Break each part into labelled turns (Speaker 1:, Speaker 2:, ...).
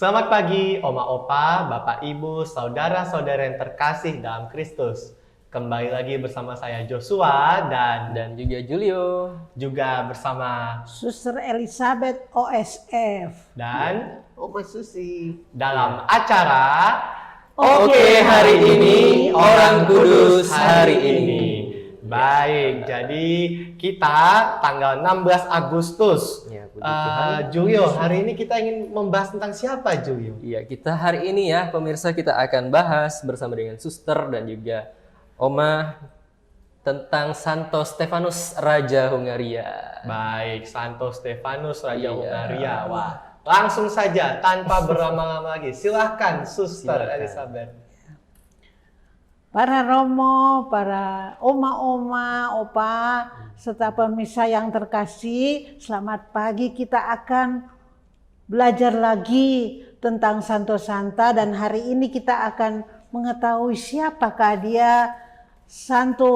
Speaker 1: Selamat pagi, Oma Opa, Bapak Ibu, saudara-saudara yang terkasih dalam Kristus. Kembali lagi bersama saya Joshua
Speaker 2: Dan juga Julio.
Speaker 1: juga bersama
Speaker 3: Suster Elizabeth OSF
Speaker 1: dan
Speaker 4: Oma Susi.
Speaker 1: dalam acara
Speaker 2: Oke, hari ini Orang Kudus hari ini.
Speaker 1: Baik, jadi kita tanggal 16 Agustus.
Speaker 2: Ya, puji Tuhan.
Speaker 1: Julio, hari ini kita ingin membahas tentang siapa, Julio?
Speaker 2: Iya, kita hari ini ya pemirsa kita akan bahas bersama dengan Suster dan juga Oma tentang Santo Stefanus Raja Hungaria.
Speaker 1: Baik, Santo Stefanus Raja
Speaker 2: Iya.
Speaker 1: Hungaria. Wah, langsung saja tanpa berlama-lama lagi. Silahkan, Suster
Speaker 2: Silakan.
Speaker 1: Elizabeth.
Speaker 3: para romo, para oma-oma, opa, serta pemirsa yang terkasih, selamat pagi. Kita akan belajar lagi tentang Santo Santa dan hari ini kita akan mengetahui siapakah dia, Santo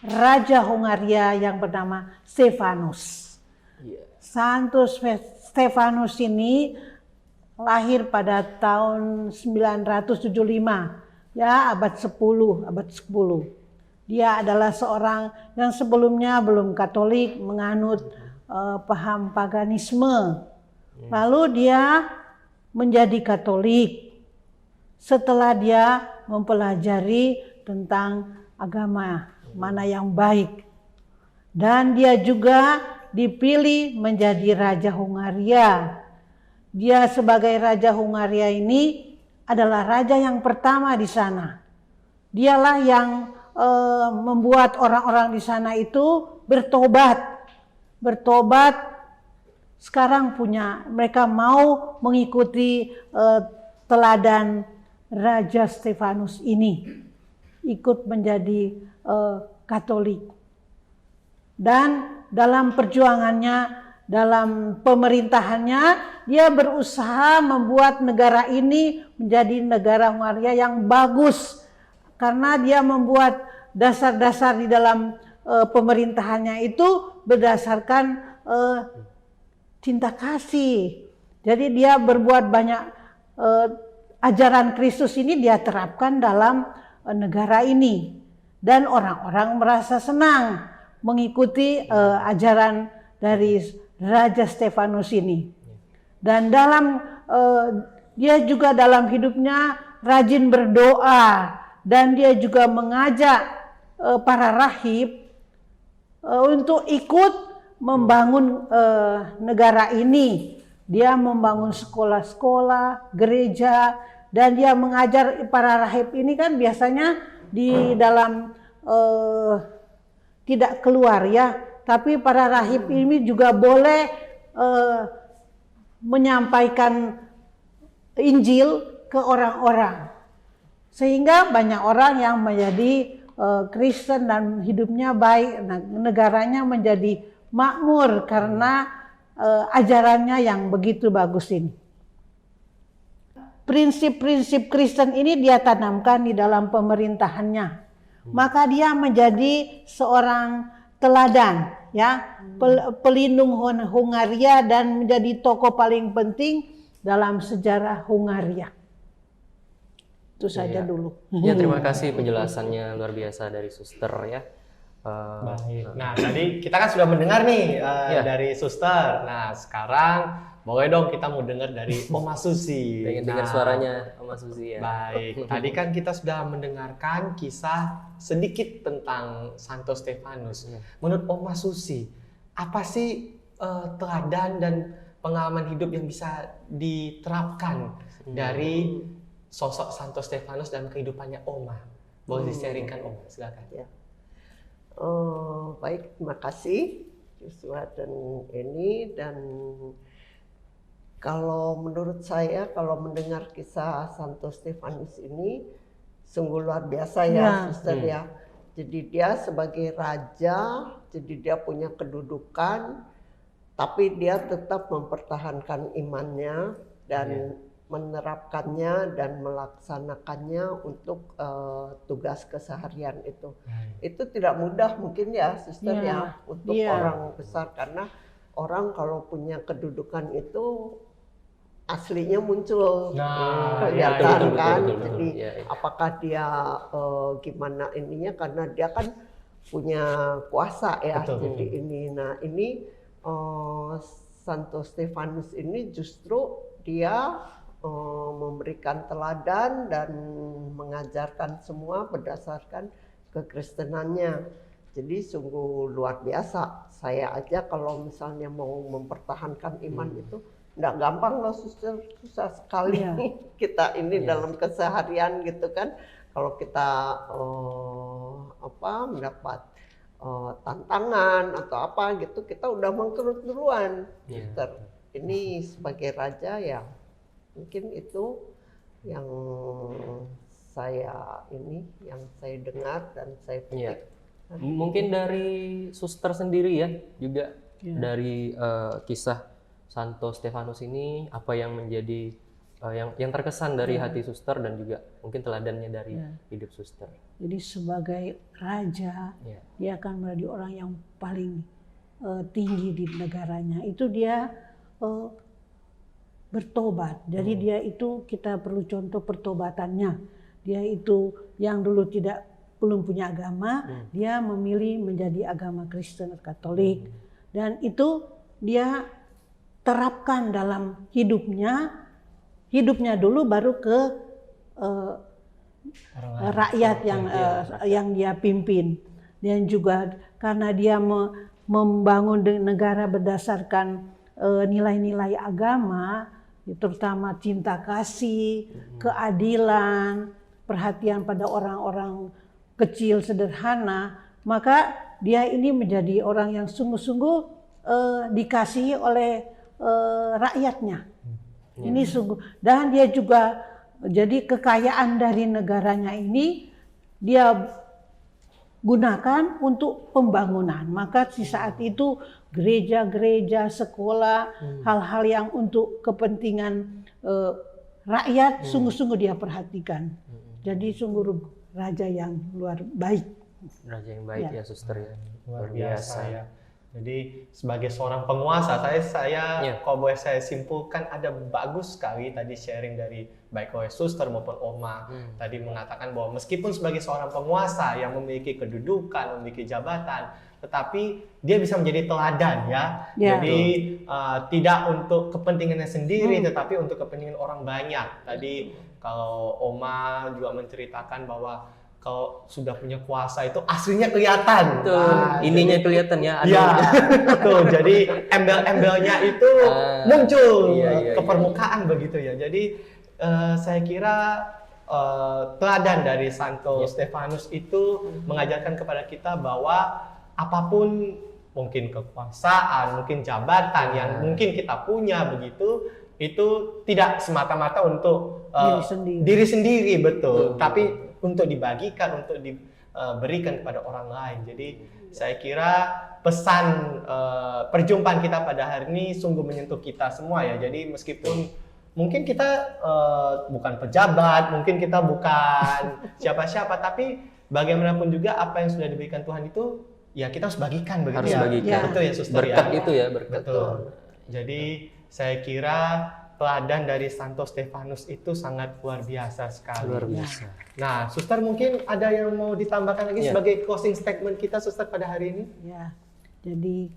Speaker 3: Raja Hungaria yang bernama Stefanus.
Speaker 2: Iya.
Speaker 3: Santo Stefanus ini lahir pada tahun 975, ya abad 10. Dia adalah seorang yang sebelumnya belum Katolik, menganut paham paganisme. Lalu dia menjadi Katolik setelah dia mempelajari tentang agama mana yang baik. Dan dia juga dipilih menjadi Raja Hungaria. Dia sebagai Raja Hungaria ini adalah raja yang pertama di sana. Dialah yang membuat orang-orang di sana itu bertobat. Sekarang mereka mau mengikuti teladan Raja Stefanus ini, ikut menjadi Katolik. Dan dalam perjuangannya, dalam pemerintahannya, dia berusaha membuat negara ini menjadi negara Hungaria yang bagus. Karena dia membuat dasar-dasar di dalam pemerintahannya itu berdasarkan cinta kasih. Jadi dia berbuat banyak ajaran Kristus ini dia terapkan dalam negara ini. Dan orang-orang merasa senang mengikuti ajaran dari Raja Stefanus ini. Dan dia juga dalam hidupnya rajin berdoa, dan dia juga mengajak para rahib untuk ikut membangun negara ini. Dia membangun sekolah-sekolah, gereja, dan dia mengajar para rahib ini kan biasanya di dalam tidak keluar ya. Tapi para rahib ini juga boleh menyampaikan Injil ke orang-orang. Sehingga banyak orang yang menjadi Kristen dan hidupnya baik. Nah, negaranya menjadi makmur karena ajarannya yang begitu bagus ini. Prinsip-prinsip Kristen ini dia tanamkan di dalam pemerintahannya. Maka dia menjadi seorang teladan, ya, pelindung Hungaria dan menjadi tokoh paling penting dalam sejarah Hungaria. Itu saja dulu.
Speaker 2: Ya, terima kasih penjelasannya luar biasa dari Suster ya.
Speaker 1: Baik. Nah, tadi kita kan sudah mendengar nih dari Suster. Nah, sekarang boleh dong kita mau dengar dari Oma Susi.
Speaker 2: Pengen dengar suaranya Oma Susi ya.
Speaker 1: Baik, tadi kan kita sudah mendengarkan kisah sedikit tentang Santo Stefanus. Menurut Oma Susi, apa sih teladan dan pengalaman hidup yang bisa diterapkan dari sosok Santo Stefanus dalam kehidupannya Oma? Boleh di-sharingkan Oma, silakan.
Speaker 4: Ya. Baik, terima kasih Joshua dan kalau menurut saya, kalau mendengar kisah Santo Stefanus ini sungguh luar biasa ya, Suster ya. Jadi dia sebagai raja, jadi dia punya kedudukan, tapi dia tetap mempertahankan imannya dan menerapkannya dan melaksanakannya untuk tugas keseharian itu. Itu tidak mudah mungkin ya, Suster ya, untuk orang besar, karena orang kalau punya kedudukan itu aslinya muncul.
Speaker 1: Nah,
Speaker 4: Kelihatan
Speaker 2: betul,
Speaker 4: kan.
Speaker 2: betul, betul.
Speaker 4: Jadi
Speaker 2: Iya, iya.
Speaker 4: apakah dia gimana ininya, karena dia kan punya kuasa ya.
Speaker 1: Betul.
Speaker 4: Jadi ini Santo Stefanus ini justru dia memberikan teladan dan mengajarkan semua berdasarkan kekristenannya. Jadi sungguh luar biasa. Saya aja kalau misalnya mau mempertahankan iman itu nggak gampang loh, susah sekali.
Speaker 3: Iya.
Speaker 4: Kita ini dalam keseharian gitu kan. Kalau kita mendapat tantangan atau apa gitu, kita udah mengkerut duluan. Suster. Ini sebagai raja ya, mungkin itu yang saya dengar dan saya petik.
Speaker 2: Mungkin dari suster sendiri ya, juga dari kisah Santo Stefanus ini, apa yang menjadi yang terkesan dari hati suster dan juga mungkin teladannya dari hidup suster.
Speaker 3: Jadi sebagai raja, dia akan menjadi orang yang paling tinggi di negaranya. Itu dia bertobat. Jadi dia itu, kita perlu contoh pertobatannya. Dia itu yang dulu belum punya agama, dia memilih menjadi agama Kristen Katolik, dan itu dia terapkan dalam hidupnya dulu, baru ke rakyat yang dia pimpin. Dan juga karena dia membangun negara berdasarkan nilai-nilai agama, terutama cinta kasih, keadilan, perhatian pada orang-orang kecil sederhana, maka dia ini menjadi orang yang sungguh-sungguh dikasihi oleh rakyatnya. Ini sungguh, dan dia juga jadi kekayaan dari negaranya ini dia gunakan untuk pembangunan. Maka di saat itu gereja-gereja, sekolah, hal-hal yang untuk kepentingan rakyat sungguh-sungguh dia perhatikan. Jadi sungguh raja yang luar baik.
Speaker 2: Raja yang baik ya suster ya.
Speaker 1: Luar biasa ya. Jadi sebagai seorang penguasa, saya kalau boleh saya simpulkan, ada bagus sekali tadi sharing dari baik oleh suster maupun Oma. Tadi mengatakan bahwa meskipun sebagai seorang penguasa yang memiliki kedudukan, memiliki jabatan, tetapi dia bisa menjadi teladan ya. Jadi tidak untuk kepentingannya sendiri, tetapi untuk kepentingan orang banyak. Tadi kalau Oma juga menceritakan bahwa kalau sudah punya kuasa itu aslinya kelihatan.
Speaker 2: Nah, ininya kelihatan ya.
Speaker 1: Betul. Jadi embel-embelnya itu muncul ke permukaan begitu ya. Jadi saya kira teladan dari Santo Stefanus itu mengajarkan kepada kita bahwa apapun, mungkin kekuasaan, mungkin jabatan yang mungkin kita punya begitu, itu tidak semata-mata untuk diri sendiri, betul. Tapi untuk dibagikan, untuk diberikan kepada orang lain. Jadi saya kira pesan perjumpaan kita pada hari ini sungguh menyentuh kita semua ya. Jadi meskipun mungkin kita bukan pejabat, mungkin kita bukan siapa-siapa, tapi bagaimanapun juga apa yang sudah diberikan Tuhan itu ya kita harus bagikan begitu.
Speaker 2: Harus bagikan.
Speaker 1: Betul ya suster
Speaker 2: berkat
Speaker 1: ya.
Speaker 2: Itu ya, berkat.
Speaker 1: Betul. Jadi saya kira teladan dari Santo Stefanus itu sangat luar biasa sekali.
Speaker 2: Luar biasa.
Speaker 1: Nah, suster mungkin ada yang mau ditambahkan lagi sebagai closing statement kita, suster, pada hari ini?
Speaker 3: Ya, jadi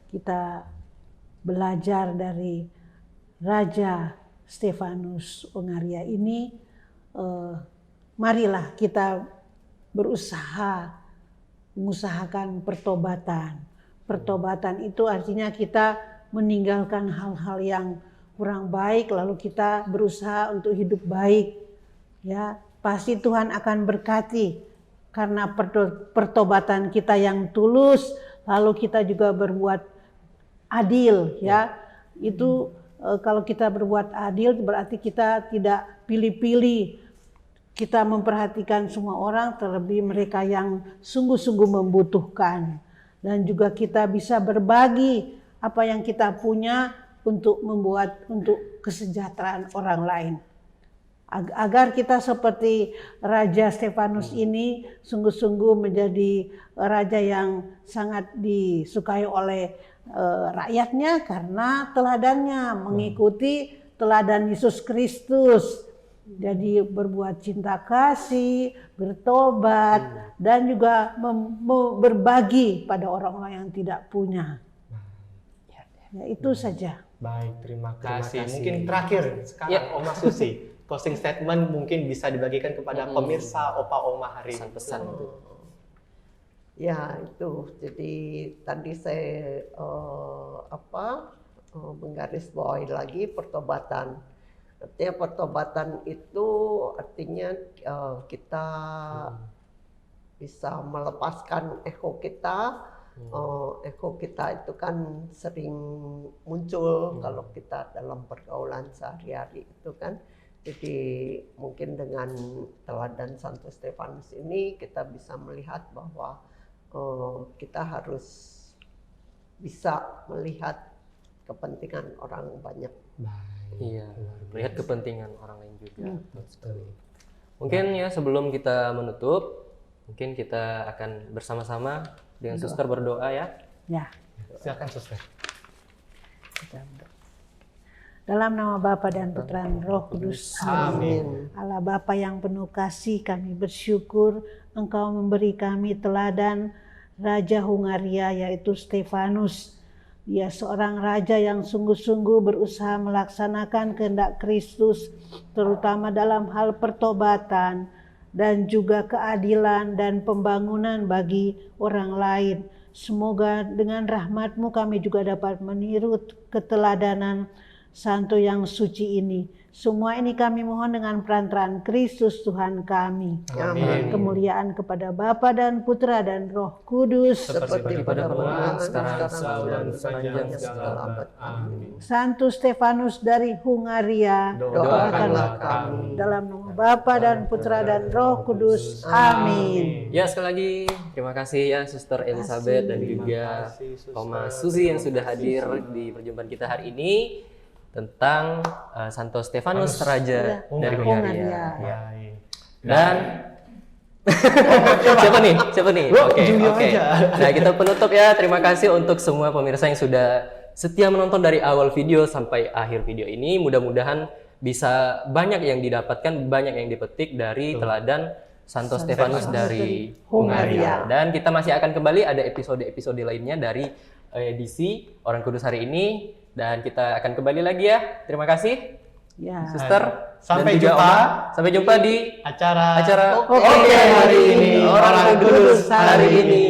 Speaker 3: kita belajar dari Raja Stefanus Hongaria ini, marilah kita berusaha mengusahakan pertobatan. Pertobatan itu artinya kita meninggalkan hal-hal yang kurang baik, lalu kita berusaha untuk hidup baik. Ya, pasti Tuhan akan berkati karena pertobatan kita yang tulus, lalu kita juga berbuat adil, ya. Itu kalau kita berbuat adil berarti kita tidak pilih-pilih. Kita memperhatikan semua orang, terlebih mereka yang sungguh-sungguh membutuhkan. Dan juga kita bisa berbagi apa yang kita punya untuk kesejahteraan orang lain. Agar kita seperti Raja Stefanus ini sungguh-sungguh menjadi raja yang sangat disukai oleh rakyatnya karena teladannya, mengikuti teladan Yesus Kristus. Jadi berbuat cinta kasih, bertobat, dan juga berbagi pada orang-orang yang tidak punya. Ya, itu saja.
Speaker 1: Baik, terima kasih. Mungkin terakhir sekarang Oma Susi, closing statement mungkin bisa dibagikan kepada pemirsa Opa Oma hari ini.
Speaker 2: Pesan itu.
Speaker 4: Ya itu, jadi tadi saya menggarisbawahi lagi pertobatan. Artinya pertobatan itu artinya kita bisa melepaskan ego kita. Ego kita itu kan sering muncul kalau kita dalam pergaulan sehari-hari itu kan. Jadi mungkin dengan teladan Santo Stefanus ini kita bisa melihat bahwa kita harus bisa melihat kepentingan orang banyak.
Speaker 2: Iya, melihat kepentingan orang lain juga. Mungkin ya sebelum kita menutup, mungkin kita akan bersama-sama dengan suster berdoa ya.
Speaker 3: Ya.
Speaker 1: Silakan suster.
Speaker 3: Dalam nama Bapa dan Putra dan Roh Kudus.
Speaker 1: Amin.
Speaker 3: Allah Bapa yang penuh kasih, kami bersyukur Engkau memberi kami teladan Raja Hungaria yaitu Stefanus. Dia seorang raja yang sungguh-sungguh berusaha melaksanakan kehendak Kristus, terutama dalam hal pertobatan dan juga keadilan dan pembangunan bagi orang lain. Semoga dengan rahmat-Mu kami juga dapat meniru keteladanan Santo yang suci ini. Semua ini kami mohon dengan perantaraan Kristus Tuhan kami.
Speaker 1: Amin.
Speaker 3: Kemuliaan kepada Bapa dan Putra dan Roh Kudus.
Speaker 4: Seperti pada permulaan, sekarang,
Speaker 2: selalu, dan sepanjang
Speaker 4: segala abad.
Speaker 1: Amin.
Speaker 3: Santo Stefanus dari Hungaria,
Speaker 4: Doakanlah kami.
Speaker 3: dalam nama Bapa dan Putra dan Roh Kudus. Amin.
Speaker 2: Ya sekali lagi terima kasih ya Suster Elizabeth dan juga
Speaker 1: kasih, Suster.
Speaker 2: Oma Susi yang sudah hadir di perjumpaan kita hari ini tentang Santo Stefanus Raja dari Hungaria.
Speaker 3: Hungaria.
Speaker 1: Baik.
Speaker 2: Dan siapa nih? Oke. Nah kita penutup ya. Terima kasih untuk semua pemirsa yang sudah setia menonton dari awal video sampai akhir video ini. Mudah-mudahan bisa banyak yang didapatkan, banyak yang dipetik dari teladan Santo Stefanus dari Hungaria. Dan kita masih akan kembali ada episode-episode lainnya dari edisi Orang Kudus hari ini. Dan kita akan kembali lagi ya. Terima kasih,
Speaker 3: Ya.
Speaker 2: Suster.
Speaker 1: Sampai
Speaker 2: dan juga
Speaker 1: jumpa.
Speaker 2: Oma. Sampai jumpa di
Speaker 1: Acara
Speaker 2: acara
Speaker 3: Oke,
Speaker 2: hari ini. Orang Kudus hari ini.